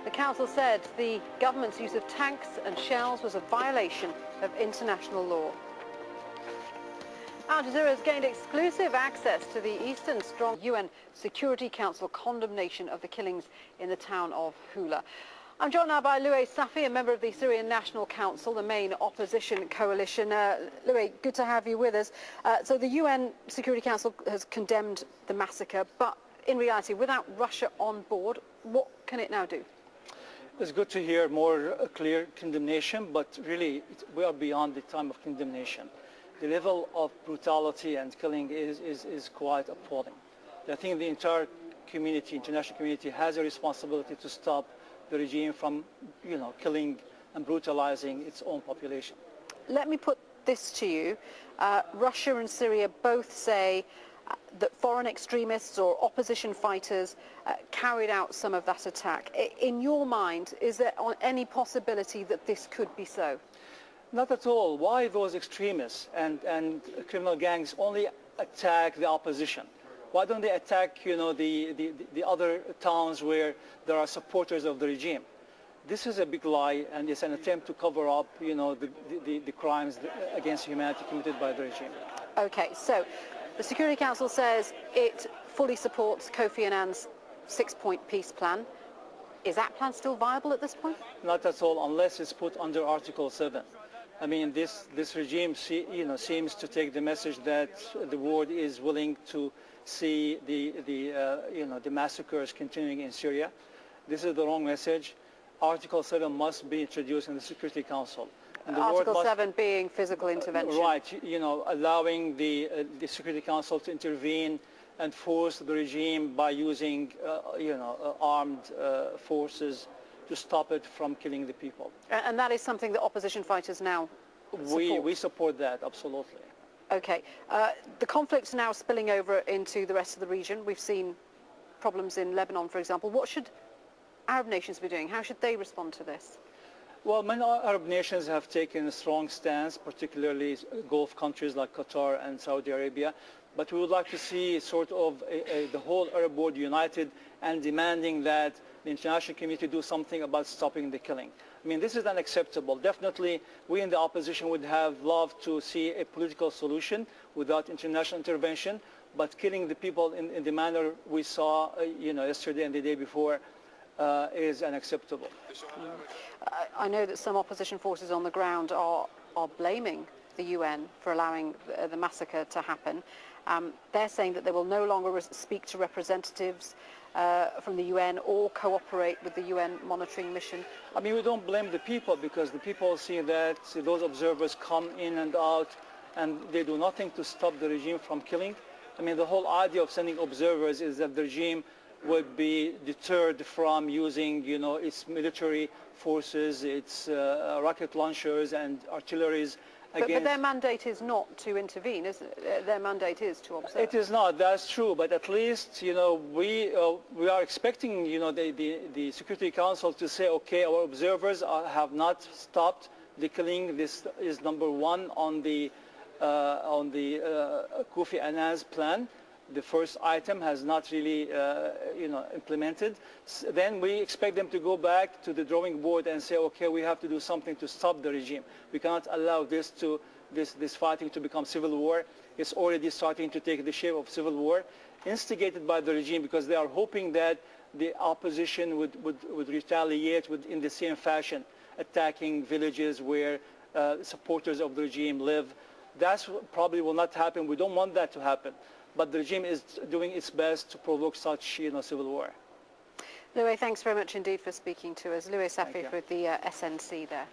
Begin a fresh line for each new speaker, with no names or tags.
The council said the government's use of tanks and shells was a violation of international law. Aljazeera has gained exclusive access to the Eastern Strong UN Security Council condemnation of the killings in the town of Houla. I'm joined now by Louay Safi, a member of the Syrian National Council, the main opposition coalition. Louay, good to have you with us. So the UN Security Council has condemned the massacre, but in reality, without Russia on board, what can it now do?
It's good to hear more clear condemnation, but really we are beyond the time of condemnation. The level of brutality and killing is quite appalling. I think the entire community, international community, has a responsibility to stop the regime from, killing and brutalizing its own population. Let
me put this to you. Russia and Syria both say that foreign extremists or opposition fighters carried out some of that attack. In your mind, is there any possibility that this could be so?
Not at all. Why those extremists and criminal gangs only attack the opposition? Why don't they attack, the other towns where there are supporters of the regime? This is a big lie, and it's an attempt to cover up, the crimes against humanity committed by the regime.
Okay, so the Security Council says it fully supports Kofi Annan's 6-point peace plan. Is that plan still viable at this point?
Not at all, unless it's put under Article 7. I mean, this regime, seems to take the message that the world is willing to see the massacres continuing in Syria. This is the wrong message. Article 7 must be introduced in the Security Council.
And Article 7 being physical intervention.
Right, allowing the Security Council to intervene and force the regime by using, armed forces to stop it from killing the people.
And that is something that opposition fighters now support?
We support that, absolutely.
Okay. The conflict's now spilling over into the rest of the region. We've seen problems in Lebanon, for example. What should Arab nations be doing? How should they respond to this?
Well, many Arab nations have taken a strong stance, particularly Gulf countries like Qatar and Saudi Arabia. But we would like to see sort of the whole Arab world united and demanding that the international community do something about stopping the killing. I mean, this is unacceptable. Definitely, we in the opposition would have loved to see a political solution without international intervention, but killing the people in the manner we saw, yesterday and the day before is unacceptable.
I know that some opposition forces on the ground are blaming the UN for allowing the massacre to happen. They're saying that they will no longer speak to representatives from the UN or cooperate with the UN monitoring mission.
I mean, we don't blame the people, because the people see that those observers come in and out and they do nothing to stop the regime from killing. I mean, the whole idea of sending observers is that the regime would be deterred from using, its military forces, its rocket launchers and artilleries.
But their mandate is not to intervene, is it? Their mandate is to observe.
It is not, that's true, but at least, we are expecting, the Security Council to say, okay, our observers have not stopped the killing. This is number one on the Kofi Annan's plan. The first item has not really, implemented. Then we expect them to go back to the drawing board and say, okay, we have to do something to stop the regime. We cannot allow this fighting to become civil war. It's already starting to take the shape of civil war, instigated by the regime, because they are hoping that the opposition would retaliate in the same fashion, attacking villages where supporters of the regime live. That probably will not happen. We don't want that to happen. But the regime is doing its best to provoke such, civil war.
Louay, thanks very much indeed for speaking to us. Louay Safi for the SNC there.